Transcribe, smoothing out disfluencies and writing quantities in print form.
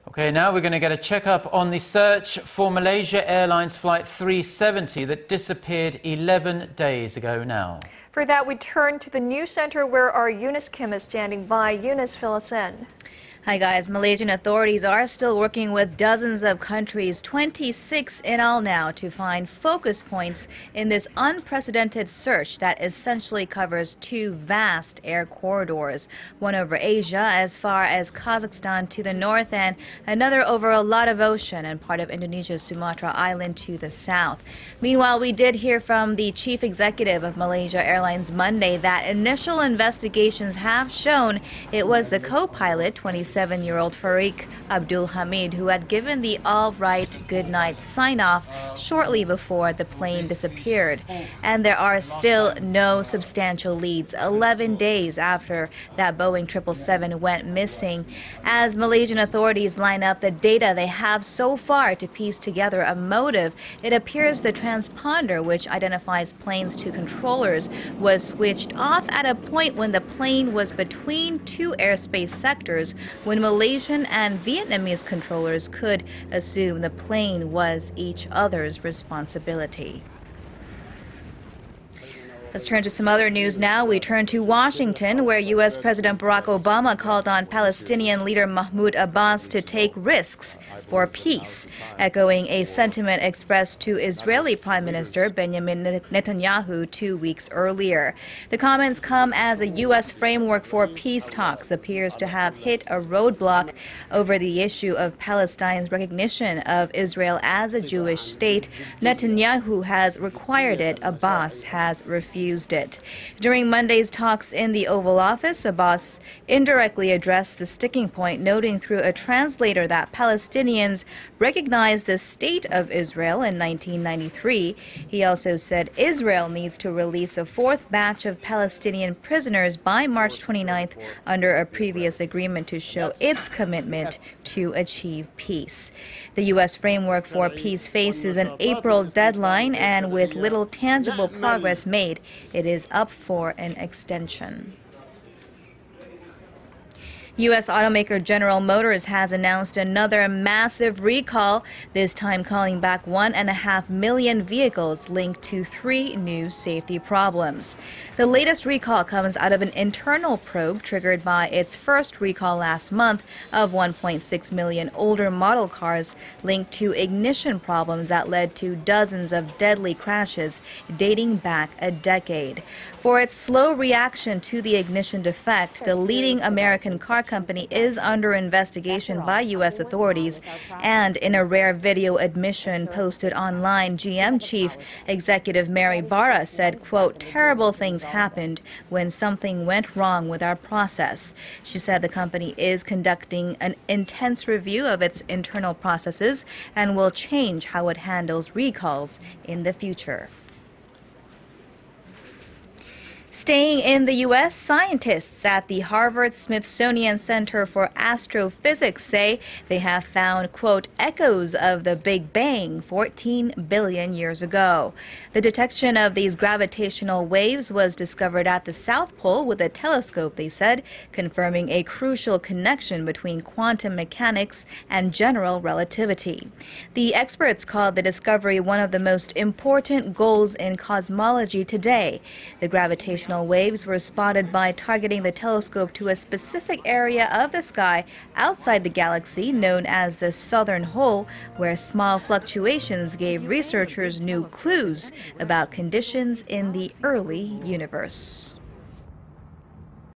Okay, now we're going to get a checkup on the search for Malaysia Airlines Flight 370 that disappeared 11 days ago now. For that, we turn to the NewsCenter where our Eunice Kim is standing by. Eunice, fill us in. Hi guys, Malaysian authorities are still working with dozens of countries, 26 in all now, to find focus points in this unprecedented search that essentially covers two vast air corridors, one over Asia as far as Kazakhstan to the north and another over a lot of ocean and part of Indonesia's Sumatra island to the south. Meanwhile, we did hear from the chief executive of Malaysia Airlines Monday that initial investigations have shown it was the co-pilot, 27-year-old Fariq Abdul Hamid, who had given the all-right good-night sign-off shortly before the plane disappeared. And there are still no substantial leads 11 days after that Boeing 777 went missing. As Malaysian authorities line up the data they have so far to piece together a motive, it appears the transponder, which identifies planes to controllers, was switched off at a point when the plane was between two airspace sectors, when Malaysian and Vietnamese controllers could assume the plane was each other's responsibility. Let's turn to some other news now. We turn to Washington, where U.S. President Barack Obama called on Palestinian leader Mahmoud Abbas to take risks for peace, echoing a sentiment expressed to Israeli Prime Minister Benjamin Netanyahu 2 weeks earlier. The comments come as a U.S. framework for peace talks appears to have hit a roadblock over the issue of Palestine's recognition of Israel as a Jewish state. Netanyahu has required it. Abbas has refused it. During Monday's talks in the Oval Office, Abbas indirectly addressed the sticking point, noting through a translator that Palestinians recognized the state of Israel in 1993. He also said Israel needs to release a fourth batch of Palestinian prisoners by March 29th under a previous agreement to show its commitment to achieve peace. The U.S. framework for peace faces an April deadline, and with little tangible progress made, it is up for an extension. U.S. automaker General Motors has announced another massive recall, this time calling back 1.5 million vehicles linked to 3 new safety problems. The latest recall comes out of an internal probe triggered by its first recall last month of 1.6 million older model cars linked to ignition problems that led to dozens of deadly crashes dating back a decade. For its slow reaction to the ignition defect, the leading American car company is under investigation by U.S. authorities, and in a rare video admission posted online, GM Chief Executive Mary Barra said, quote, "Terrible things happened when something went wrong with our process." She said the company is conducting an intense review of its internal processes and will change how it handles recalls in the future. Staying in the U.S., scientists at the Harvard-Smithsonian Center for Astrophysics say they have found, quote, echoes of the Big Bang 14 billion years ago. The detection of these gravitational waves was discovered at the South Pole with a telescope, they said, confirming a crucial connection between quantum mechanics and general relativity. The experts called the discovery one of the most important goals in cosmology today. The gravitational waves were spotted by targeting the telescope to a specific area of the sky outside the galaxy known as the Southern Hole, where small fluctuations gave researchers new clues about conditions in the early universe.